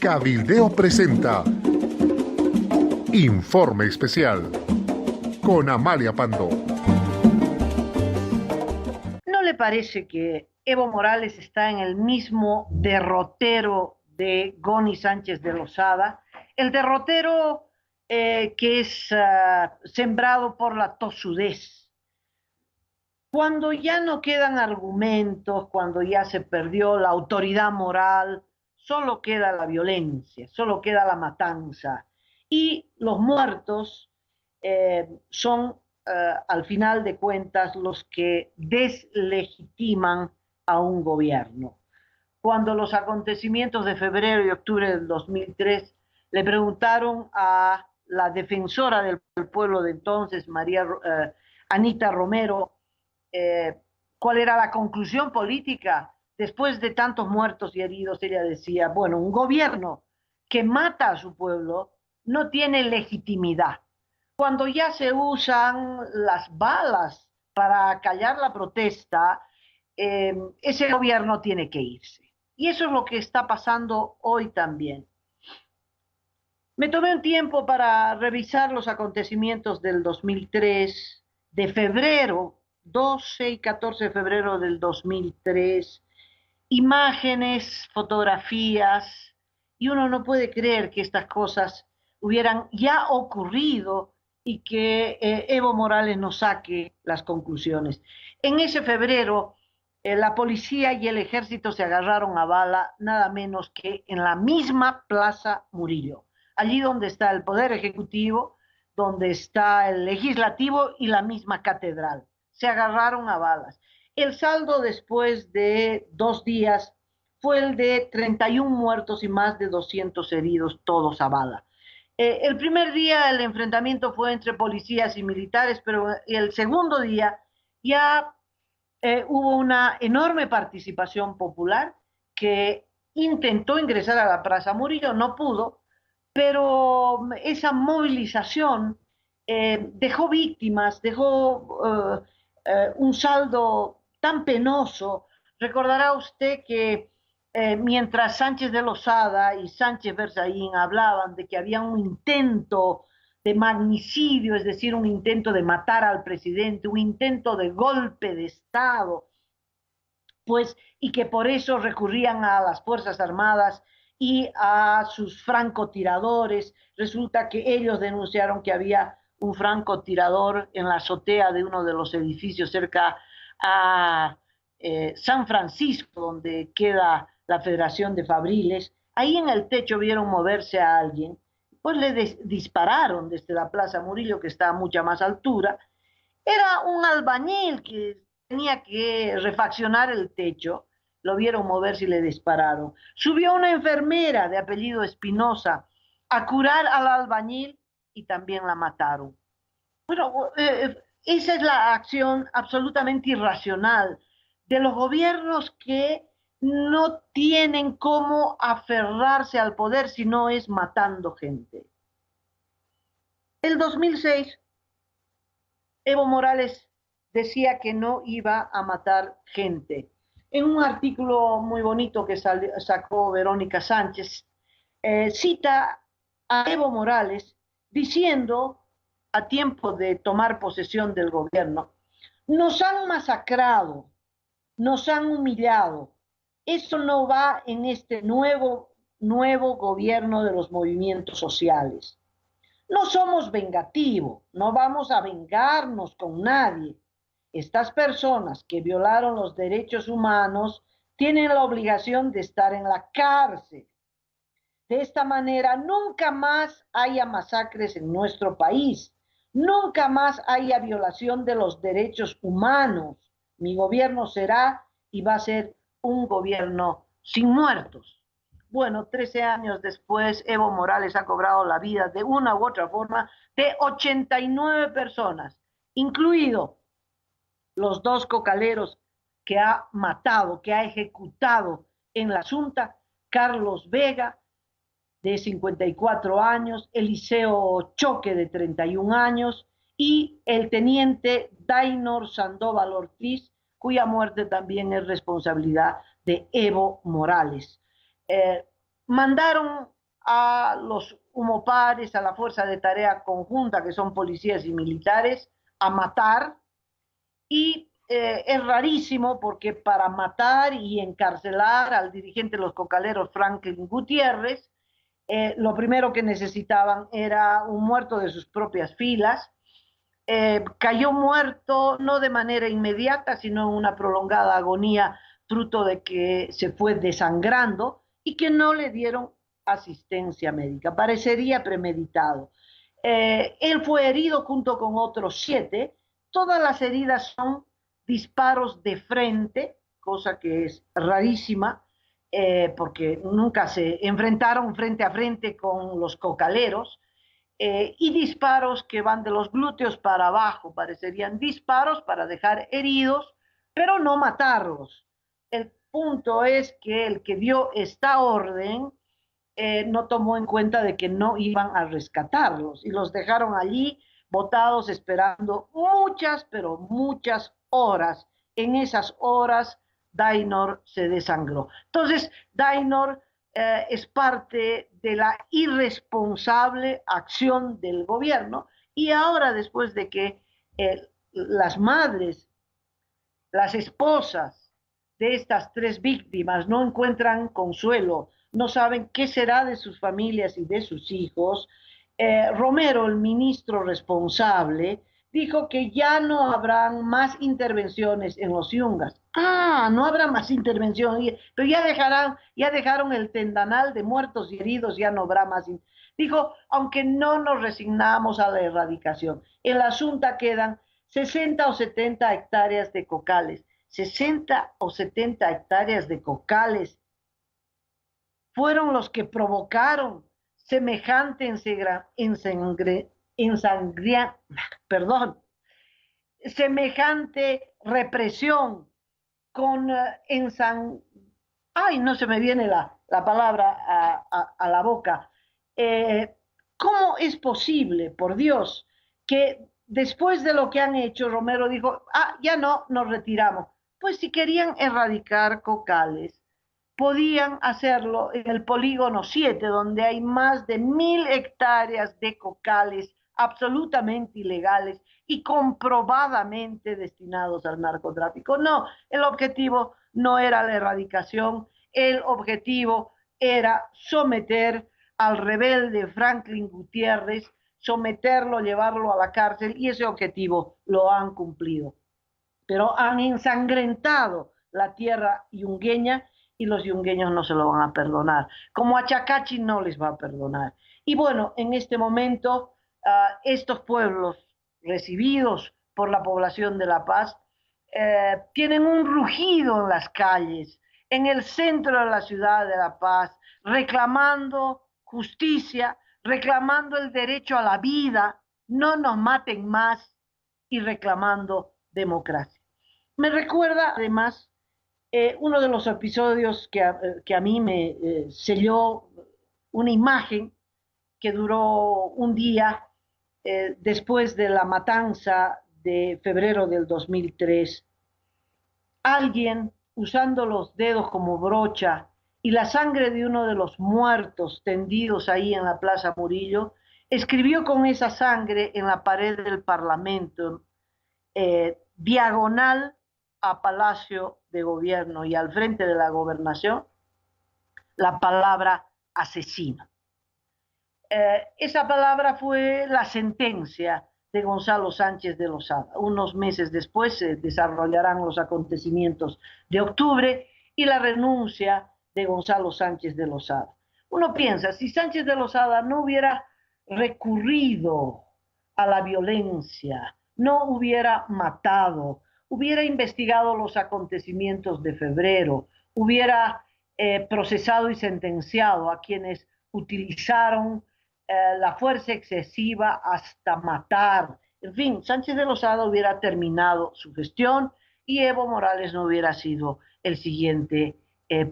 Cabildeo presenta Informe Especial con Amalia Pando. ¿No le parece que Evo Morales está en el mismo derrotero de Goni Sánchez de Lozada? El derrotero que es sembrado por la tosudez. Cuando ya no quedan argumentos, cuando ya se perdió la autoridad moral, solo queda la violencia, solo queda la matanza. Y los muertos son, al final de cuentas, los que deslegitiman a un gobierno. Cuando los acontecimientos de febrero y octubre del 2003 le preguntaron a la defensora del pueblo de entonces, Anita Romero, cuál era la conclusión política después de tantos muertos y heridos, ella decía, bueno, un gobierno que mata a su pueblo no tiene legitimidad. Cuando ya se usan las balas para callar la protesta, ese gobierno tiene que irse. Y eso es lo que está pasando hoy también. Me tomé un tiempo para revisar los acontecimientos del 2003, de febrero, 12 y 14 de febrero del 2003, imágenes, fotografías, y uno no puede creer que estas cosas hubieran ya ocurrido y que Evo Morales no saque las conclusiones. En ese febrero, la policía y el ejército se agarraron a bala nada menos que en la misma Plaza Murillo, allí donde está el Poder Ejecutivo, donde está el Legislativo y la misma catedral. Se agarraron a balas. El saldo después de 2 días fue el de 31 muertos y más de 200 heridos, todos a bala. El primer día el enfrentamiento fue entre policías y militares, pero el segundo día ya hubo una enorme participación popular que intentó ingresar a la Plaza Murillo, no pudo, pero esa movilización dejó víctimas, dejó un saldo tan penoso. Recordará usted que mientras Sánchez de Lozada y Sánchez Berzaín hablaban de que había un intento de magnicidio, es decir, un intento de matar al presidente, un intento de golpe de Estado, pues, y que por eso recurrían a las Fuerzas Armadas y a sus francotiradores. Resulta que ellos denunciaron que había un francotirador en la azotea de uno de los edificios cerca a San Francisco, donde queda la Federación de Fabriles. Ahí en el techo vieron moverse a alguien, pues le dispararon desde la Plaza Murillo, que está a mucha más altura. Era un albañil que tenía que refaccionar el techo, lo vieron moverse y le dispararon. Subió una enfermera de apellido Espinosa a curar al albañil y también la mataron. Bueno, esa es la acción absolutamente irracional de los gobiernos que no tienen cómo aferrarse al poder si no es matando gente. El 2006, Evo Morales decía que no iba a matar gente. En un artículo muy bonito que sacó Verónica Sánchez, cita a Evo Morales diciendo, a tiempo de tomar posesión del gobierno, nos han masacrado, nos han humillado. Eso no va en este nuevo gobierno de los movimientos sociales. No somos vengativos, no vamos a vengarnos con nadie. Estas personas que violaron los derechos humanos tienen la obligación de estar en la cárcel. De esta manera, nunca más haya masacres en nuestro país, nunca más haya violación de los derechos humanos. Mi gobierno será y va a ser un gobierno sin muertos. Bueno, 13 años después, Evo Morales ha cobrado la vida de una u otra forma de 89 personas, incluido los 2 cocaleros que ha matado, que ha ejecutado en la Asunta, Carlos Vega, de 54 años, Eliseo Choque, de 31 años, y el teniente Dainor Sandoval Ortiz, cuya muerte también es responsabilidad de Evo Morales. mandaron a los humopares, a la Fuerza de Tarea Conjunta, que son policías y militares, a matar. Y es rarísimo porque para matar y encarcelar al dirigente de los cocaleros, Franklin Gutiérrez, lo primero que necesitaban era un muerto de sus propias filas. Cayó muerto no de manera inmediata, sino en una prolongada agonía, fruto de que se fue desangrando y que no le dieron asistencia médica. Parecería premeditado. Él fue herido junto con otros 7. Todas las heridas son disparos de frente, cosa que es rarísima, porque nunca se enfrentaron frente a frente con los cocaleros, y disparos que van de los glúteos para abajo, parecerían disparos para dejar heridos, pero no matarlos. El punto es que el que dio esta orden no tomó en cuenta de que no iban a rescatarlos y los dejaron allí botados esperando muchas, pero muchas horas. En esas horas, Dainor se desangró. Entonces, Dainor es parte de la irresponsable acción del gobierno y ahora después de que las madres, las esposas de estas 3 víctimas no encuentran consuelo, no saben qué será de sus familias y de sus hijos, Romero, el ministro responsable, dijo que ya no habrán más intervenciones en los yungas. No habrá más intervención, pero ya dejaron el tendanal de muertos y heridos, ya no habrá más. Dijo, aunque no nos resignamos a la erradicación, en la Asunta quedan 60 o 70 hectáreas de cocales. 60 o 70 hectáreas de cocales fueron los que provocaron semejante semejante represión con ay, no se me viene la palabra a la boca. ¿Cómo es posible, por Dios, que después de lo que han hecho, Romero dijo, ya no, nos retiramos? Pues si querían erradicar cocales, podían hacerlo en el polígono 7, donde hay más de 1000 hectáreas de cocales absolutamente ilegales y comprobadamente destinados al narcotráfico. No, el objetivo no era la erradicación, el objetivo era someter al rebelde Franklin Gutiérrez, someterlo, llevarlo a la cárcel, y ese objetivo lo han cumplido. Pero han ensangrentado la tierra yungueña y los yungueños no se lo van a perdonar. Como a Chacachi no les va a perdonar. Y bueno, en este momento, estos pueblos recibidos por la población de La Paz tienen un rugido en las calles, en el centro de la ciudad de La Paz, reclamando justicia, reclamando el derecho a la vida, no nos maten más, y reclamando democracia. Me recuerda además uno de los episodios que a mí me selló una imagen que duró un día después de la matanza de febrero del 2003. Alguien usando los dedos como brocha y la sangre de uno de los muertos tendidos ahí en la Plaza Murillo, escribió con esa sangre en la pared del Parlamento, diagonal a Palacio de Gobierno y al frente de la gobernación, la palabra asesino. Esa palabra fue la sentencia de Gonzalo Sánchez de Lozada. Unos meses después se desarrollarán los acontecimientos de octubre y la renuncia de Gonzalo Sánchez de Lozada. Uno piensa, si Sánchez de Lozada no hubiera recurrido a la violencia, no hubiera matado, hubiera investigado los acontecimientos de febrero, hubiera procesado y sentenciado a quienes utilizaron la fuerza excesiva hasta matar. En fin, Sánchez de Lozada hubiera terminado su gestión y Evo Morales no hubiera sido el siguiente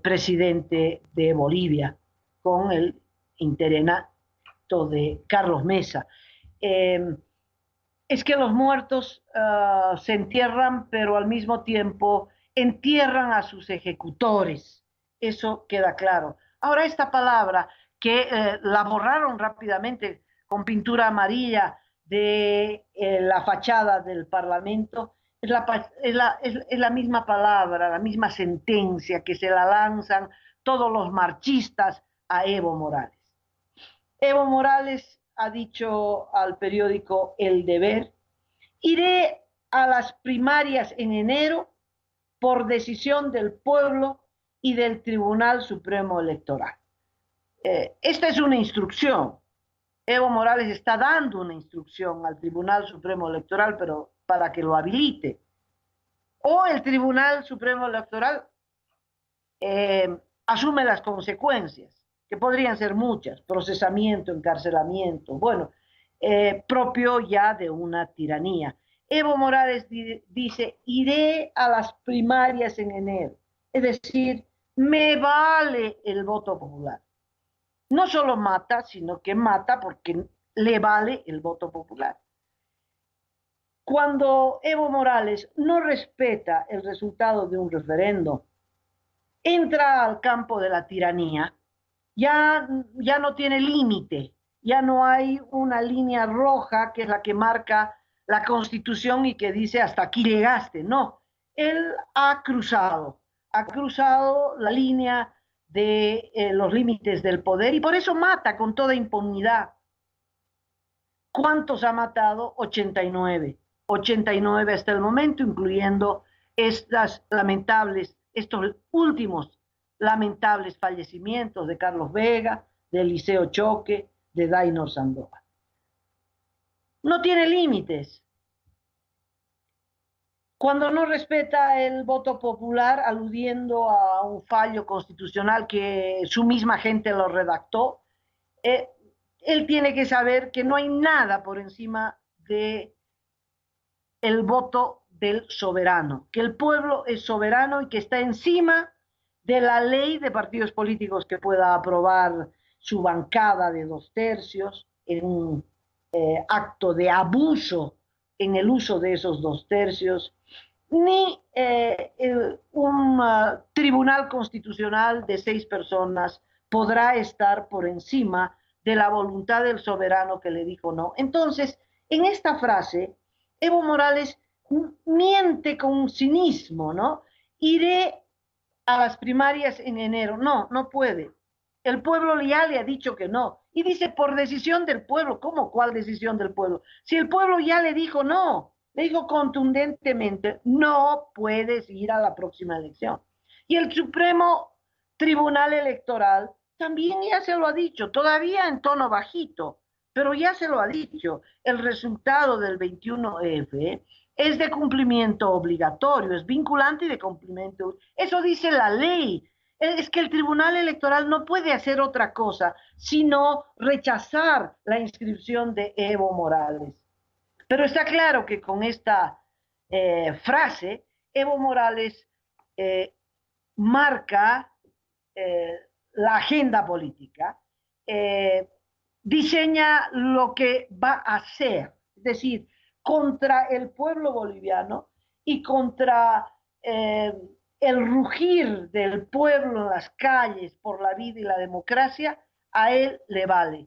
presidente de Bolivia, con el interinato de Carlos Mesa. Es que los muertos se entierran, pero al mismo tiempo entierran a sus ejecutores. Eso queda claro. Ahora esta palabra que la borraron rápidamente con pintura amarilla de la fachada del Parlamento, es la misma palabra, la misma sentencia que se la lanzan todos los marchistas a Evo Morales. Evo Morales ha dicho al periódico El Deber: iré a las primarias en enero por decisión del pueblo y del Tribunal Supremo Electoral. Esta es una instrucción. Evo Morales está dando una instrucción al Tribunal Supremo Electoral, pero para que lo habilite. O el Tribunal Supremo Electoral asume las consecuencias, que podrían ser muchas: procesamiento, encarcelamiento, bueno, propio ya de una tiranía. Evo Morales dice: iré a las primarias en enero, es decir, me vale el voto popular. No solo mata, sino que mata porque le vale el voto popular. Cuando Evo Morales no respeta el resultado de un referendo, entra al campo de la tiranía, ya no tiene límite, ya no hay una línea roja que es la que marca la Constitución y que dice hasta aquí llegaste. No, él ha cruzado la línea de los límites del poder y por eso mata con toda impunidad. ¿Cuántos ha matado? 89. 89 hasta el momento, incluyendo estos últimos lamentables fallecimientos de Carlos Vega, de Eliseo Choque, de Dainor Sandoval. No tiene límites. Cuando no respeta el voto popular, aludiendo a un fallo constitucional que su misma gente lo redactó, él tiene que saber que no hay nada por encima de el voto del soberano, que el pueblo es soberano y que está encima de la ley de partidos políticos que pueda aprobar su bancada de 2/3 en un acto de abuso en el uso de esos 2/3, ni un tribunal constitucional de 6 personas podrá estar por encima de la voluntad del soberano que le dijo no. Entonces, en esta frase, Evo Morales miente con cinismo, ¿no? Iré a las primarias en enero. No, no puede. El pueblo ya le ha dicho que no. Y dice por decisión del pueblo. ¿Cómo? ¿Cuál decisión del pueblo? Si el pueblo ya le dijo no, le dijo contundentemente: no puedes ir a la próxima elección. Y el Supremo Tribunal Electoral también ya se lo ha dicho, todavía en tono bajito, pero ya se lo ha dicho. El resultado del 21F es de cumplimiento obligatorio, es vinculante y de cumplimiento. Eso dice la ley. Es que el Tribunal Electoral no puede hacer otra cosa sino rechazar la inscripción de Evo Morales. Pero está claro que con esta frase, Evo Morales marca la agenda política, diseña lo que va a hacer, es decir, contra el pueblo boliviano y contra el rugir del pueblo en las calles por la vida y la democracia. A él le vale.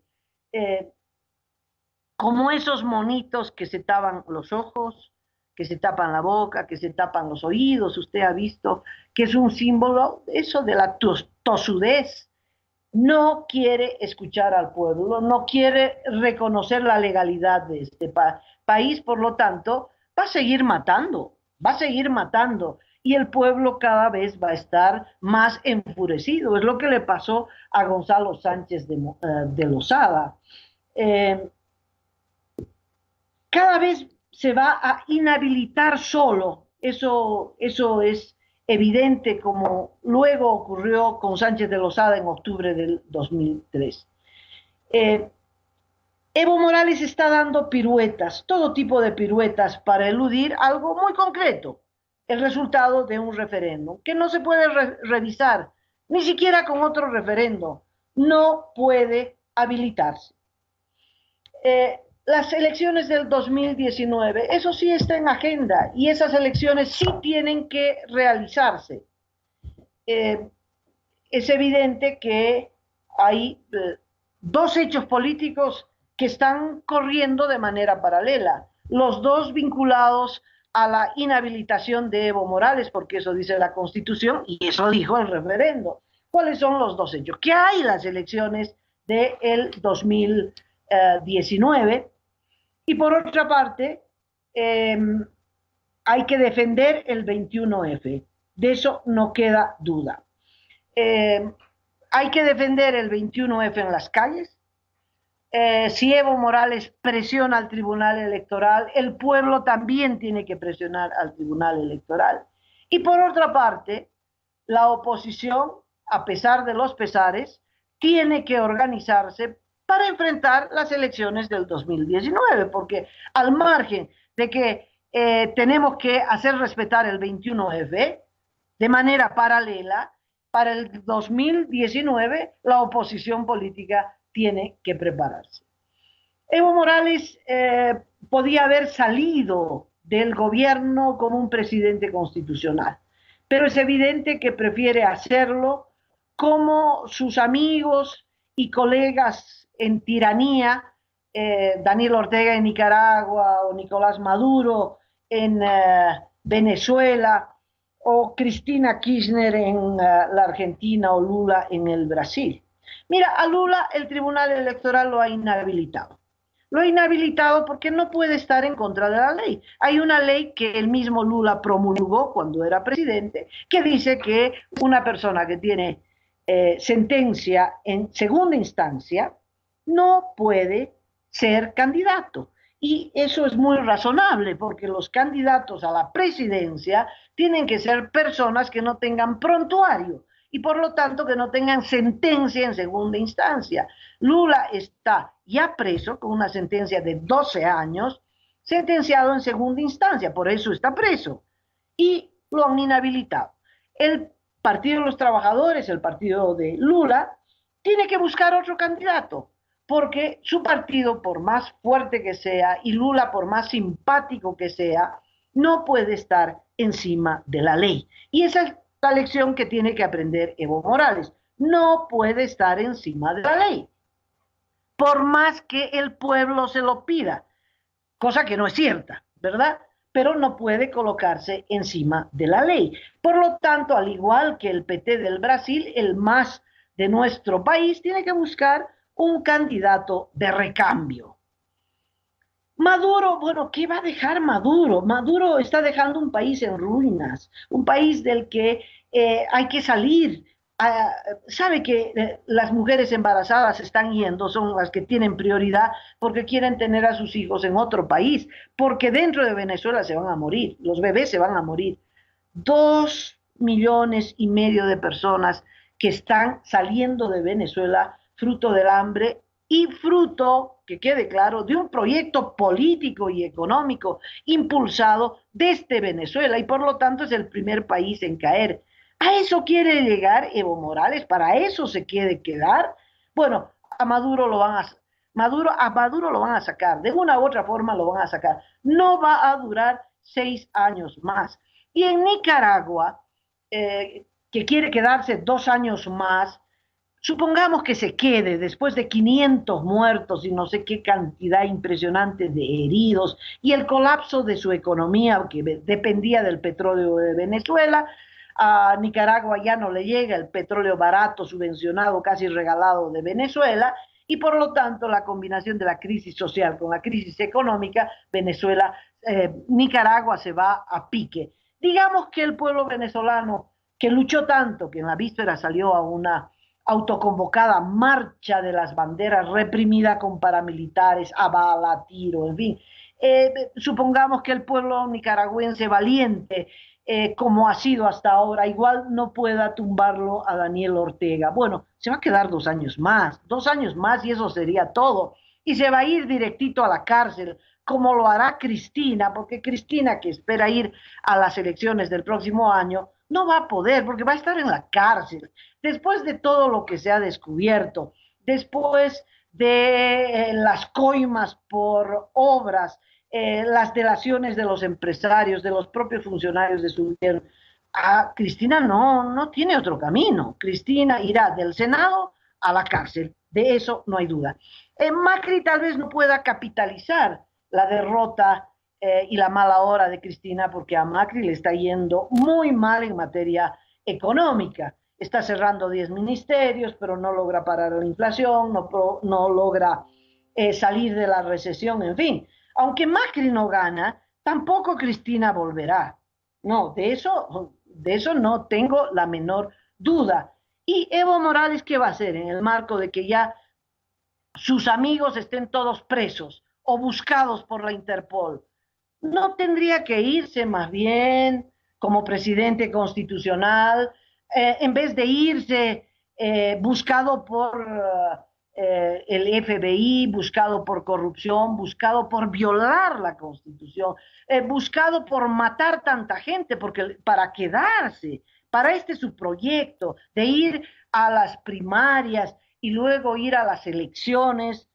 Como esos monitos que se tapan los ojos, que se tapan la boca, que se tapan los oídos. Usted ha visto que es un símbolo eso de la tosudez. No quiere escuchar al pueblo, no quiere reconocer la legalidad de este país, por lo tanto, va a seguir matando, y el pueblo cada vez va a estar más enfurecido. Es lo que le pasó a Gonzalo Sánchez de Lozada. Cada vez se va a inhabilitar solo, eso es evidente, como luego ocurrió con Sánchez de Lozada en octubre del 2003. Evo Morales está dando piruetas, todo tipo de piruetas, para eludir algo muy concreto: el resultado de un referéndum, que no se puede revisar, ni siquiera con otro referendo, no puede habilitarse. Las elecciones del 2019, eso sí está en agenda, y esas elecciones sí tienen que realizarse. es evidente que hay dos hechos políticos que están corriendo de manera paralela, los dos vinculados a la inhabilitación de Evo Morales, porque eso dice la Constitución y eso dijo el referendo. ¿Cuáles son los dos hechos? Que hay las elecciones del 2019 y por otra parte hay que defender el 21F. De eso no queda duda. Hay que defender el 21F en las calles. Si Evo Morales presiona al Tribunal Electoral, el pueblo también tiene que presionar al Tribunal Electoral. Y por otra parte, la oposición, a pesar de los pesares, tiene que organizarse para enfrentar las elecciones del 2019, porque al margen de que tenemos que hacer respetar el 21F de manera paralela, para el 2019 la oposición política tiene que prepararse. Evo Morales podía haber salido del gobierno como un presidente constitucional, pero es evidente que prefiere hacerlo como sus amigos y colegas en tiranía, Daniel Ortega en Nicaragua o Nicolás Maduro en Venezuela o Cristina Kirchner en la Argentina o Lula en el Brasil. Mira, a Lula el Tribunal Electoral lo ha inhabilitado. Lo ha inhabilitado porque no puede estar en contra de la ley. Hay una ley que el mismo Lula promulgó cuando era presidente, que dice que una persona que tiene sentencia en segunda instancia no puede ser candidato. Y eso es muy razonable, porque los candidatos a la presidencia tienen que ser personas que no tengan prontuario y por lo tanto que no tengan sentencia en segunda instancia. Lula está ya preso con una sentencia de 12 años, sentenciado en segunda instancia, por eso está preso, y lo han inhabilitado. El Partido de los Trabajadores, el partido de Lula, tiene que buscar otro candidato, porque su partido, por más fuerte que sea, y Lula, por más simpático que sea, no puede estar encima de la ley. Y esa es la lección que tiene que aprender Evo Morales. No puede estar encima de la ley, por más que el pueblo se lo pida, cosa que no es cierta, ¿verdad? Pero no puede colocarse encima de la ley. Por lo tanto, al igual que el PT del Brasil, el MAS de nuestro país tiene que buscar un candidato de recambio. Maduro, bueno, ¿qué va a dejar Maduro? Maduro está dejando un país en ruinas, un país del que hay que salir. Sabe que las mujeres embarazadas están yendo, son las que tienen prioridad porque quieren tener a sus hijos en otro país, porque dentro de Venezuela se van a morir, los bebés se van a morir. 2,5 millones de personas que están saliendo de Venezuela fruto del hambre y fruto, que quede claro, de un proyecto político y económico impulsado desde Venezuela y por lo tanto es el primer país en caer. ¿A eso quiere llegar Evo Morales? ¿Para eso se quiere quedar? Bueno, a Maduro lo van a sacar, de una u otra forma lo van a sacar. No va a durar 6 años más. Y en Nicaragua, que quiere quedarse 2 años más, supongamos que se quede después de 500 muertos y no sé qué cantidad impresionante de heridos y el colapso de su economía que dependía del petróleo de Venezuela. A Nicaragua ya no le llega el petróleo barato, subvencionado, casi regalado de Venezuela, y por lo tanto la combinación de la crisis social con la crisis económica, Nicaragua se va a pique. Digamos que el pueblo venezolano, que luchó tanto, que en la víspera salió a una autoconvocada marcha de las banderas reprimida con paramilitares, a bala, tiro, en fin. Supongamos que el pueblo nicaragüense valiente, como ha sido hasta ahora, igual no pueda tumbarlo a Daniel Ortega. Bueno, se va a quedar 2 años más y eso sería todo. Y se va a ir directito a la cárcel, como lo hará Cristina, porque Cristina, que espera ir a las elecciones del próximo año, no va a poder porque va a estar en la cárcel. Después de todo lo que se ha descubierto, después de las coimas por obras, las delaciones de los empresarios, de los propios funcionarios de su gobierno, Cristina no tiene otro camino. Cristina irá del Senado a la cárcel, de eso no hay duda. Macri tal vez no pueda capitalizar la derrota y la mala hora de Cristina porque a Macri le está yendo muy mal en materia económica. Está cerrando 10 ministerios, pero no logra parar la inflación, no logra salir de la recesión, en fin. Aunque Macri no gana, tampoco Cristina volverá. No, de eso no tengo la menor duda. ¿Y Evo Morales qué va a hacer en el marco de que ya sus amigos estén todos presos o buscados por la Interpol? ¿No tendría que irse más bien como presidente constitucional en vez de irse buscado por el FBI, buscado por corrupción, buscado por violar la Constitución, buscado por matar tanta gente, porque para quedarse, para este su proyecto de ir a las primarias y luego ir a las elecciones,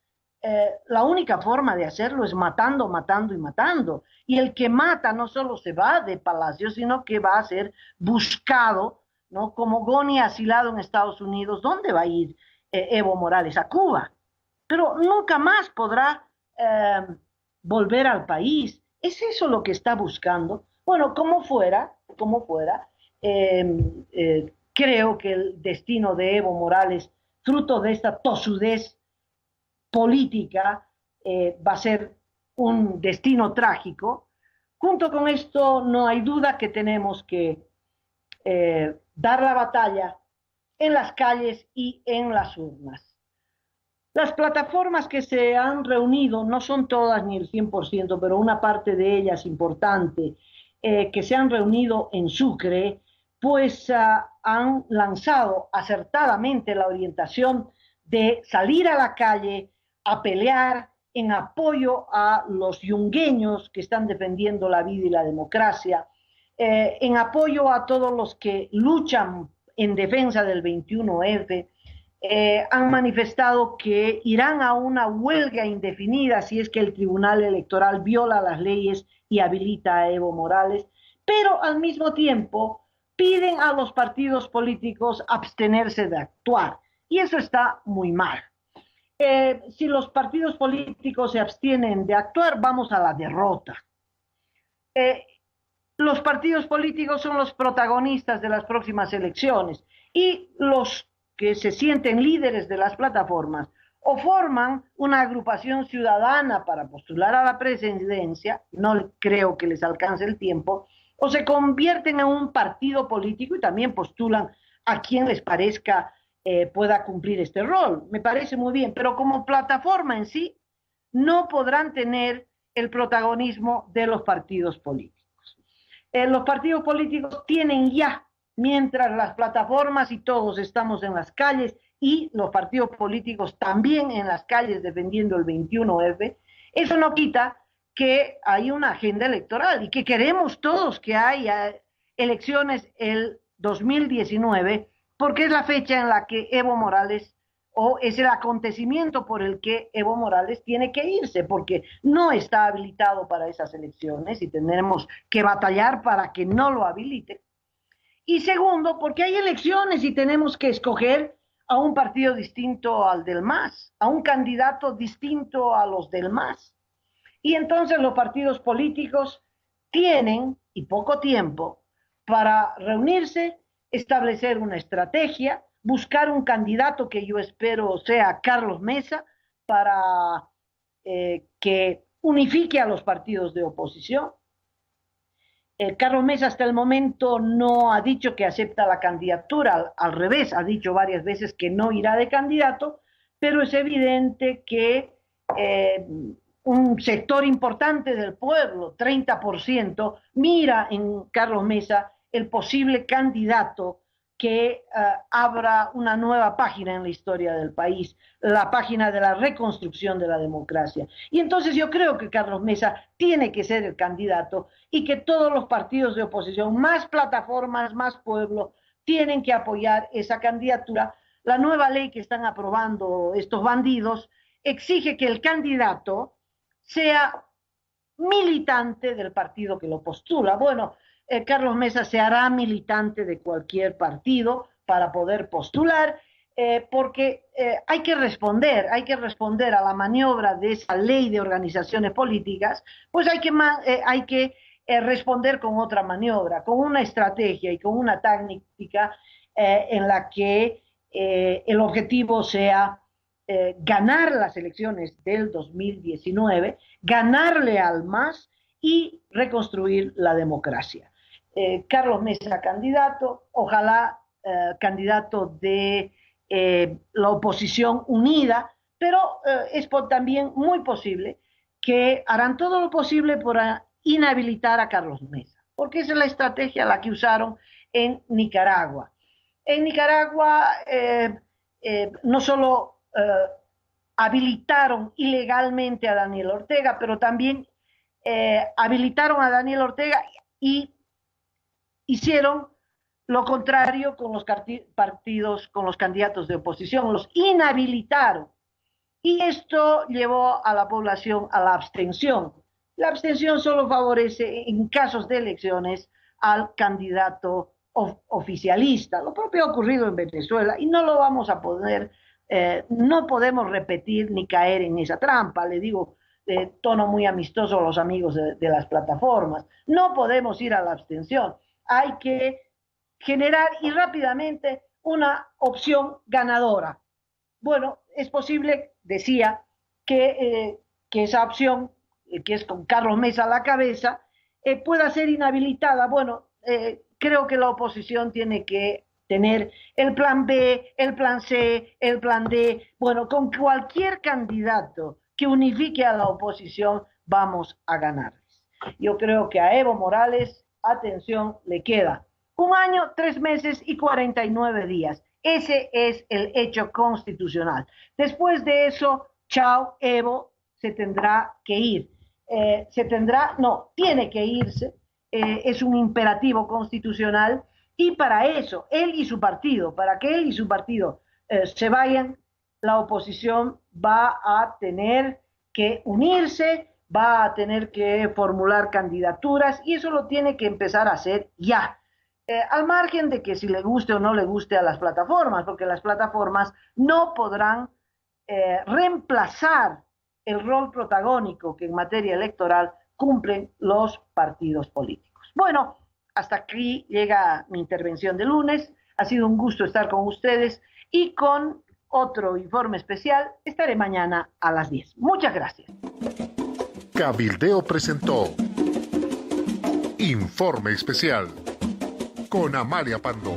la única forma de hacerlo es matando, matando y matando. Y el que mata no solo se va de palacio, sino que va a ser buscado, ¿no? Como Goni asilado en Estados Unidos. ¿Dónde va a ir Evo Morales? A Cuba. Pero nunca más podrá volver al país. ¿Es eso lo que está buscando? Bueno, como fuera, creo que el destino de Evo Morales, fruto de esta tosudez política, va a ser un destino trágico. Junto con esto, no hay duda que tenemos que dar la batalla en las calles y en las urnas. Las plataformas que se han reunido, no son todas ni el 100%, pero una parte de ellas importante, que se han reunido en Sucre, pues han lanzado acertadamente la orientación de salir a la calle a pelear en apoyo a los yungueños que están defendiendo la vida y la democracia, en apoyo a todos los que luchan en defensa del 21F, han manifestado que irán a una huelga indefinida si es que el Tribunal Electoral viola las leyes y habilita a Evo Morales, pero al mismo tiempo piden a los partidos políticos abstenerse de actuar, y eso está muy mal. Si los partidos políticos se abstienen de actuar, vamos a la derrota. Los partidos políticos son los protagonistas de las próximas elecciones y los que se sienten líderes de las plataformas o forman una agrupación ciudadana para postular a la presidencia, no creo que les alcance el tiempo, o se convierten en un partido político y también postulan a quien les parezca pueda cumplir este rol. Me parece muy bien, pero como plataforma en sí no podrán tener el protagonismo de los partidos políticos. Los partidos políticos tienen ya, mientras las plataformas y todos estamos en las calles y los partidos políticos también en las calles defendiendo el 21F, eso no quita que hay una agenda electoral y que queremos todos que haya elecciones el 2019, porque es la fecha en la que Evo Morales, o es el acontecimiento por el que Evo Morales tiene que irse, porque no está habilitado para esas elecciones y tendremos que batallar para que no lo habilite. Y segundo, porque hay elecciones y tenemos que escoger a un partido distinto al del MAS, a un candidato distinto a los del MAS. Y entonces los partidos políticos tienen, y poco tiempo, para reunirse, establecer una estrategia, buscar un candidato que yo espero sea Carlos Mesa para que unifique a los partidos de oposición. Carlos Mesa hasta el momento no ha dicho que acepta la candidatura, al revés, ha dicho varias veces que no irá de candidato, pero es evidente que un sector importante del pueblo, 30%, mira en Carlos Mesa el posible candidato que abra una nueva página en la historia del país, la página de la reconstrucción de la democracia. Y entonces yo creo que Carlos Mesa tiene que ser el candidato y que todos los partidos de oposición, más plataformas, más pueblo, tienen que apoyar esa candidatura. La nueva ley que están aprobando estos bandidos exige que el candidato sea militante del partido que lo postula. Bueno, Carlos Mesa se hará militante de cualquier partido para poder postular, porque hay que responder a la maniobra de esa ley de organizaciones políticas, pues hay que responder con otra maniobra, con una estrategia y con una táctica en la que el objetivo sea ganar las elecciones del 2019, ganarle al MAS y reconstruir la democracia. Carlos Mesa candidato, ojalá candidato de la oposición unida, pero es también muy posible que harán todo lo posible por inhabilitar a Carlos Mesa, porque esa es la estrategia la que usaron en Nicaragua. En Nicaragua no solo habilitaron ilegalmente a Daniel Ortega, pero también habilitaron a Daniel Ortega y hicieron lo contrario con los partidos, con los candidatos de oposición, los inhabilitaron. Y esto llevó a la población a la abstención. La abstención solo favorece en casos de elecciones al candidato oficialista. Lo propio ha ocurrido en Venezuela y no lo vamos a poder, no podemos repetir ni caer en esa trampa. Le digo de tono muy amistoso a los amigos de las plataformas. No podemos ir a la abstención. Hay que generar y rápidamente una opción ganadora. Bueno, es posible, decía, que esa opción, que es con Carlos Mesa a la cabeza, pueda ser inhabilitada. Bueno, creo que la oposición tiene que tener el plan B, el plan C, el plan D. Bueno, con cualquier candidato que unifique a la oposición, vamos a ganarles. Yo creo que a Evo Morales, atención, le queda 1 año, 3 meses y 49 días. Ese es el hecho constitucional. Después de eso, chao, Evo se tendrá que ir. Tiene que irse. Es un imperativo constitucional. Y para eso, para que él y su partido se vayan, la oposición va a tener que unirse, va a tener que formular candidaturas y eso lo tiene que empezar a hacer ya. Al margen de que si le guste o no le guste a las plataformas, porque las plataformas no podrán reemplazar el rol protagónico que en materia electoral cumplen los partidos políticos. Bueno, hasta aquí llega mi intervención de lunes. Ha sido un gusto estar con ustedes y con otro informe especial estaré mañana a las 10. Muchas gracias. Cabildeo presentó Informe Especial con Amalia Pando.